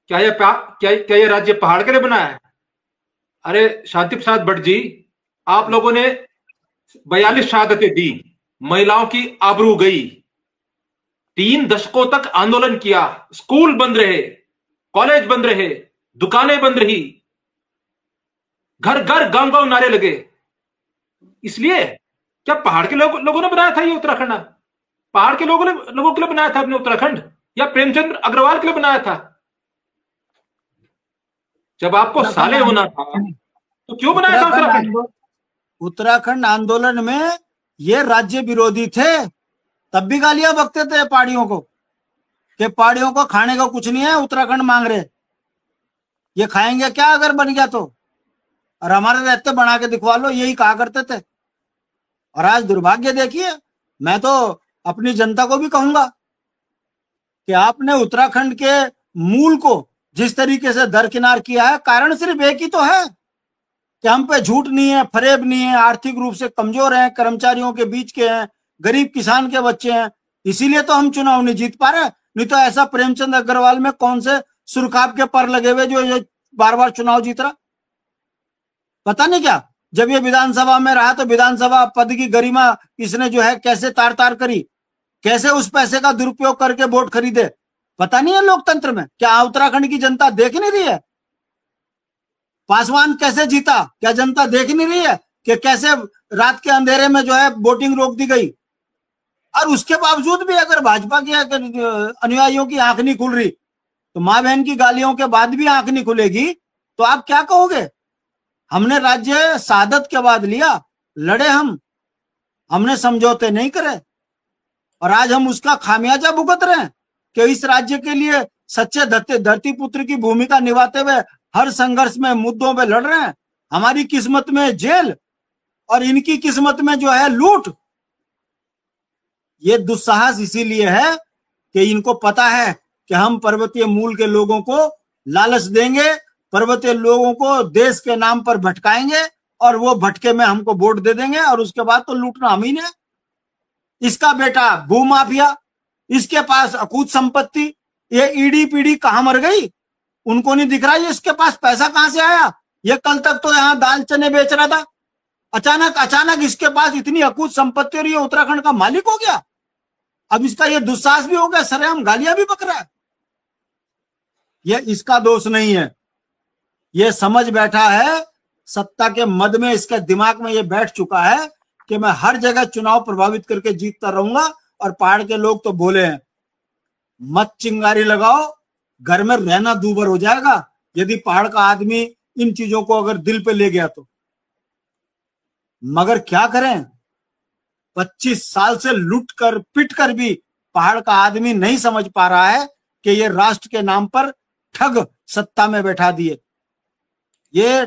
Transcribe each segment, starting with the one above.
क्या ये राज्य पहाड़ के लिए बना है? अरे शांति प्रसाद भट्ट जी, आप लोगों ने 42 शहादतें दी, महिलाओं की आबरू गई, 3 दशकों तक आंदोलन किया, स्कूल बंद रहे, कॉलेज बंद रहे, दुकानें बंद रही, घर घर गांव गांव नारे लगे। इसलिए क्या पहाड़ के लोगों ने बनाया था ये उत्तराखंड? पहाड़ के लोगों के लिए बनाया था अपने उत्तराखंड, या प्रेमचंद्र अग्रवाल के लिए बनाया था? जब आपको साले होना था तो क्यों बनाया था उत्तराखंड? उत्तराखंड आंदोलन में ये राज्य विरोधी थे, तब भी गालियां बकते थे पहाड़ियों को कि पहाड़ियों को खाने को कुछ नहीं है, उत्तराखंड मांग रहे, ये खाएंगे क्या अगर बन गया तो, और हमारे रहते बना के दिखवा लो, यही कहा करते थे। और आज दुर्भाग्य देखिए, मैं तो अपनी जनता को भी कहूंगा कि आपने उत्तराखंड के मूल को जिस तरीके से दरकिनार किया है, कारण सिर्फ एक ही तो है कि हम पे झूठ नहीं है, फरेब नहीं है, आर्थिक रूप से कमजोर हैं, कर्मचारियों के बीच के हैं, गरीब किसान के बच्चे हैं, इसीलिए तो हम चुनाव नहीं जीत पा रहे। नहीं तो ऐसा प्रेमचंद अग्रवाल में कौन से सुरखाब के पर लगे हुए जो ये बार बार चुनाव जीत रहा? पता नहीं क्या, जब ये विधानसभा में रहा तो विधानसभा पद की गरिमा इसने जो है कैसे तार तार करी, कैसे उस पैसे का दुरुपयोग करके वोट खरीदे, पता नहीं है लोकतंत्र में। क्या उत्तराखंड की जनता देख नहीं रही है? पासवान कैसे जीता, क्या जनता देख नहीं रही है कि कैसे रात के अंधेरे में जो है वोटिंग रोक दी गई? और उसके बावजूद भी अगर भाजपा के अनुयायियों की आंख नहीं खुल रही, तो माँ बहन की गालियों के बाद भी आंख नहीं खुलेगी, तो आप क्या कहोगे? हमने राज्य शहादत के बाद लिया, लड़े हमने समझौते नहीं करे, और आज हम उसका खामियाजा भुगत रहे हैं कि इस राज्य के लिए सच्चे धरती पुत्र की भूमिका निभाते हुए हर संघर्ष में मुद्दों पे लड़ रहे हैं। हमारी किस्मत में जेल और इनकी किस्मत में जो है लूट। ये दुस्साहस इसीलिए है कि इनको पता है कि हम पर्वतीय मूल के लोगों को लालच देंगे, पर्वतीय लोगों को देश के नाम पर भटकाएंगे, और वो भटके में हमको वोट दे देंगे, और उसके बाद तो लूटना हम ही ने। इसका बेटा भूमाफिया, इसके पास अकूत संपत्ति, ये ईडी पीडी कहां मर गई, उनको नहीं दिख रहा ये इसके पास पैसा कहां से आया। ये कल तक तो यहाँ दाल चने बेच रहा था, अचानक इसके पास इतनी अकूत संपत्ति और ये उत्तराखंड का मालिक हो गया। अब इसका ये दुस्साहस भी हो गया, सरेआम गालियां भी बक रहा है। ये इसका दोष नहीं है, ये समझ बैठा है, सत्ता के मद में इसके दिमाग में ये बैठ चुका है कि मैं हर जगह चुनाव प्रभावित करके जीतता रहूंगा। और पहाड़ के लोग तो बोले हैं, मत चिंगारी लगाओ, घर में रहना दूभर हो जाएगा यदि पहाड़ का आदमी इन चीजों को अगर दिल पे ले गया तो। मगर क्या करें, 25 साल से लूट कर पिट कर भी पहाड़ का आदमी नहीं समझ पा रहा है कि ये राष्ट्र के नाम पर ठग सत्ता में बैठा दिए, ये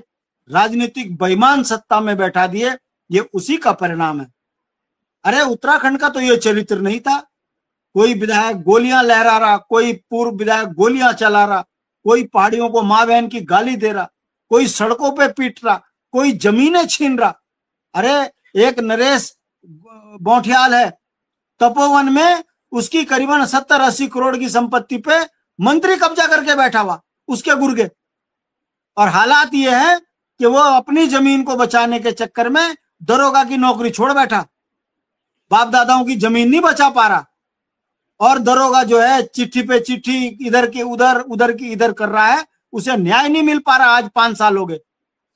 राजनीतिक बेईमान सत्ता में बैठा दिए, ये उसी का परिणाम है। अरे उत्तराखंड का तो ये चरित्र नहीं था। कोई विधायक गोलियां लहरा रहा, कोई पूर्व विधायक गोलियां चला रहा, कोई पहाड़ियों को माँ बहन की गाली दे रहा, कोई सड़कों पे पीट रहा, कोई जमीनें छीन रहा। अरे एक नरेश बौठियाल है, तपोवन में उसकी करीबन 70-80 करोड़ की संपत्ति पे मंत्री कब्जा करके बैठा हुआ, उसके गुर्गे। और हालात ये है कि वो अपनी जमीन को बचाने के चक्कर में दरोगा की नौकरी छोड़ बैठा, बाप दादाओं की जमीन नहीं बचा पा रहा, और दरोगा जो है चिट्ठी पे चिट्ठी इधर की उधर, उधर की इधर कर रहा है, उसे न्याय नहीं मिल पा रहा। आज 5 साल हो गए।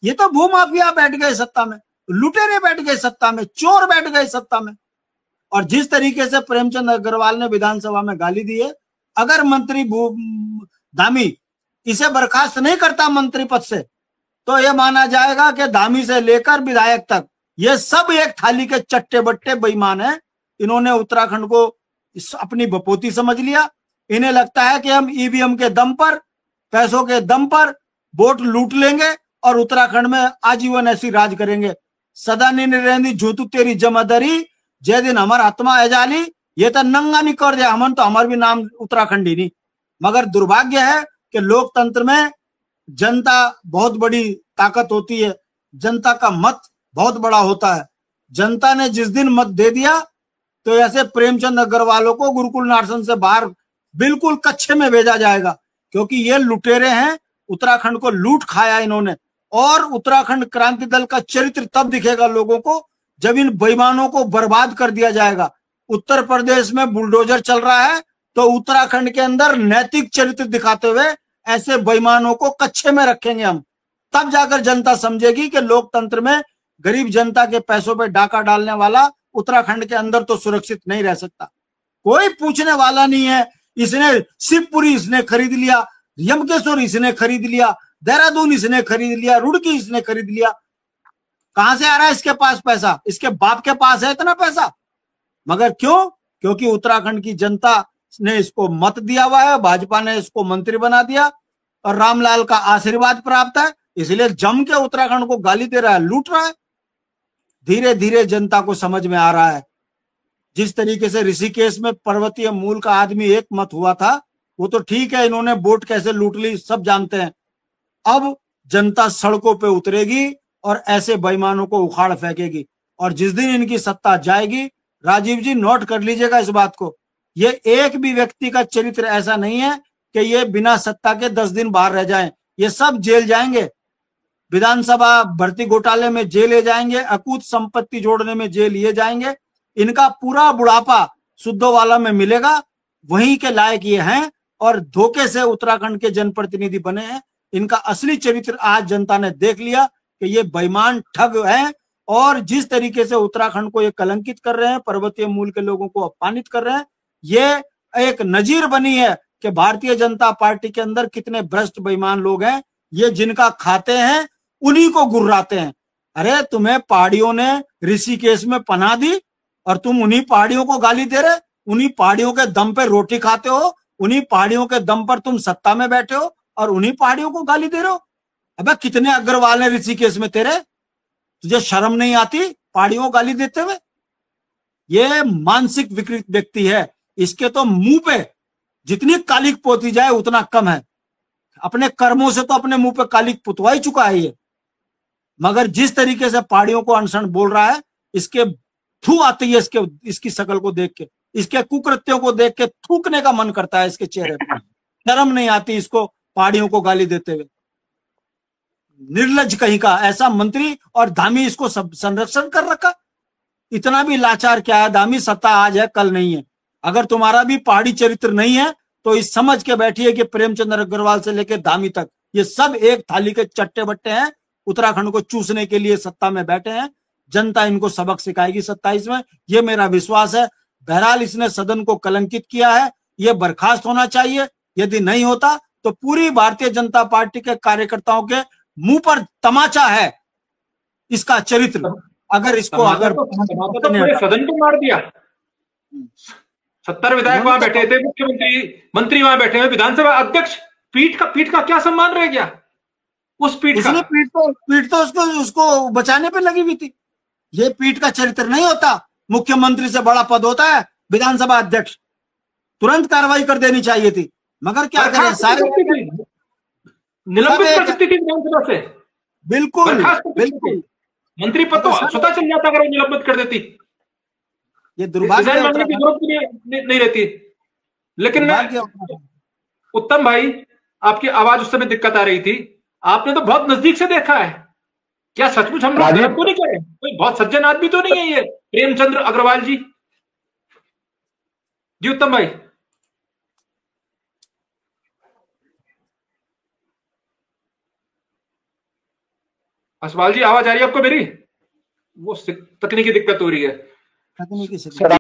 ये तो भूमाफिया बैठ गए सत्ता में, लुटेरे बैठ गए सत्ता में, चोर बैठ गए सत्ता में। और जिस तरीके से प्रेमचंद अग्रवाल ने विधानसभा में गाली दी है, अगर मंत्री धामी इसे बर्खास्त नहीं करता मंत्री पद से, तो यह माना जाएगा कि धामी से लेकर विधायक तक ये सब एक थाली के चट्टे बट्टे बेईमान है। इन्होंने उत्तराखंड को अपनी बपोती समझ लिया। इन्हें लगता है कि हम ईवीएम के दम पर, पैसों के दम पर वोट लूट लेंगे और उत्तराखंड में आजीवन ऐसी राज करेंगे। सदा नहीं रहनी झूठू तेरी जमादारी, जय दिन हमार आत्मा एजाली, ये तो नंगा नहीं कर दिया हमन, तो हमार भी नाम उत्तराखंडी नहीं। मगर दुर्भाग्य है कि लोकतंत्र में जनता बहुत बड़ी ताकत होती है, जनता का मत बहुत बड़ा होता है। जनता ने जिस दिन मत दे दिया तो ऐसे प्रेमचंद अग्रवालों को गुरुकुल नारसन से बाहर बिल्कुल कच्चे में भेजा जाएगा क्योंकि ये लुटेरे हैं, उत्तराखंड को लूट खाया इन्होंने। और उत्तराखंड क्रांति दल का चरित्र तब दिखेगा लोगों को जब इन बेईमानों को बर्बाद कर दिया जाएगा। उत्तर प्रदेश में बुलडोजर चल रहा है तो उत्तराखंड के अंदर नैतिक चरित्र दिखाते हुए ऐसे बेईमानों को कच्छे में रखेंगे हम। तब जाकर जनता समझेगी कि लोकतंत्र में गरीब जनता के पैसों पे डाका डालने वाला उत्तराखंड के अंदर तो सुरक्षित नहीं रह सकता। कोई पूछने वाला नहीं है। इसने शिवपुरी इसने खरीद लिया, यमकेश्वर इसने खरीद लिया, देहरादून इसने खरीद लिया, रुड़की इसने खरीद लिया। कहां से आ रहा है इसके पास पैसा? इसके बाप के पास है इतना पैसा। मगर क्यों? क्योंकि उत्तराखंड की जनता ने इसको मत दिया हुआ है, भाजपा ने इसको मंत्री बना दिया और रामलाल का आशीर्वाद प्राप्त है, इसलिए जम के उत्तराखंड को गाली दे रहा है, लूट रहा है। धीरे धीरे जनता को समझ में आ रहा है। जिस तरीके से ऋषिकेश में पर्वतीय मूल का आदमी एक मत हुआ था वो तो ठीक है, इन्होंने वोट कैसे लूट ली सब जानते हैं। अब जनता सड़कों पे उतरेगी और ऐसे बेईमानों को उखाड़ फेंकेगी। और जिस दिन इनकी सत्ता जाएगी, राजीव जी नोट कर लीजिएगा इस बात को, ये एक भी व्यक्ति का चरित्र ऐसा नहीं है कि ये बिना सत्ता के 10 दिन बाहर रह जाएं। ये सब जेल जाएंगे, विधानसभा भर्ती घोटाले में जेल ले जाएंगे, अकूत संपत्ति जोड़ने में जेल लिए जाएंगे। इनका पूरा बुढ़ापा सुद्धोवाला में मिलेगा। वहीं के लायक ये हैं और धोखे से उत्तराखंड के जनप्रतिनिधि बने हैं। इनका असली चरित्र आज जनता ने देख लिया कि ये बेईमान ठग हैं और जिस तरीके से उत्तराखंड को ये कलंकित कर रहे हैं, पर्वतीय मूल के लोगों को अपमानित कर रहे हैं। ये एक नजीर बनी है कि भारतीय जनता पार्टी के अंदर कितने भ्रष्ट बेईमान लोग हैं। ये जिनका खाते हैं उन्हीं को गुर्राते हैं। अरे तुम्हें पहाड़ियों ने ऋषिकेश में पनाह दी और तुम उन्हीं पहाड़ियों को गाली दे रहे, उन्हीं पहाड़ियों के दम पे रोटी खाते हो, उन्हीं पहाड़ियों के दम पर तुम सत्ता में बैठे हो और उन्हीं पहाड़ियों को गाली दे रहे हो। अबे कितने अग्रवाल है ऋषिकेश में तेरे, तुझे शर्म नहीं आती पहाड़ियों को गाली देते हुए? ये मानसिक विकृत व्यक्ति है। इसके तो मुंह पे जितनी कालिक पोती जाए उतना कम है। अपने कर्मों से तो अपने मुंह पे कालिक पुतवा ही चुका है ये। मगर जिस तरीके से पहाड़ियों को अनशन बोल रहा है, इसके थू आती है इसकी शकल को देख के, इसके कुकृत्यों को देख के थूकने का मन करता है इसके चेहरे पर। शर्म नहीं आती इसको पहाड़ियों को गाली देते हुए। निर्लज कहीं का ऐसा मंत्री और धामी इसको संरक्षण कर रखा। इतना भी लाचार क्या है धामी, सत्ता आज है कल नहीं है। अगर तुम्हारा भी पहाड़ी चरित्र नहीं है तो इस समझ के बैठिए कि प्रेमचंद्र अग्रवाल से लेकर धामी तक ये सब एक थाली के चट्टे बट्टे हैं, उत्तराखंड को चूसने के लिए सत्ता में बैठे हैं। जनता इनको सबक सिखाएगी 27 में, ये मेरा विश्वास है। बहरहाल इसने सदन को कलंकित किया है, ये बर्खास्त होना चाहिए। यदि नहीं होता तो पूरी भारतीय जनता पार्टी के कार्यकर्ताओं के मुंह पर तमाचा है इसका चरित्र। अगर इसको अगर पूरे सदन को मार दिया, 70 विधायक वहां बैठे थे, मुख्यमंत्री मंत्री वहां बैठे हुए, विधानसभा अध्यक्ष, पीठ का क्या सम्मान रह गया उस पीठ का? पीठ तो उसको बचाने पे लगी हुई थी। ये पीठ का चरित्र नहीं होता। मुख्यमंत्री से बड़ा पद होता है विधानसभा अध्यक्ष, तुरंत कार्रवाई कर देनी चाहिए थी। मगर क्या करें, सारे निलंबित कर सकती थी विधानसभा से। बिल्कुल बिल्कुल, मंत्री पद तो स्वतः चल जाता अगर वो निलंबित कर देती। ये दुर्भाग्य मांगने की जरूरत नहीं रहती। लेकिन उत्तम भाई, आपकी आवाज उस समय दिक्कत आ रही थी, आपने तो बहुत नजदीक से देखा है। क्या सचमुच हम लोग गलत तो नहीं करें? कोई बहुत सज्जन आदमी तो नहीं है ये प्रेमचंद्र अग्रवाल जी? जी उत्तम भाई। असवाल जी आवाज आ रही है आपको मेरी? वो तकनीकी दिक्कत हो रही है। तकनीकी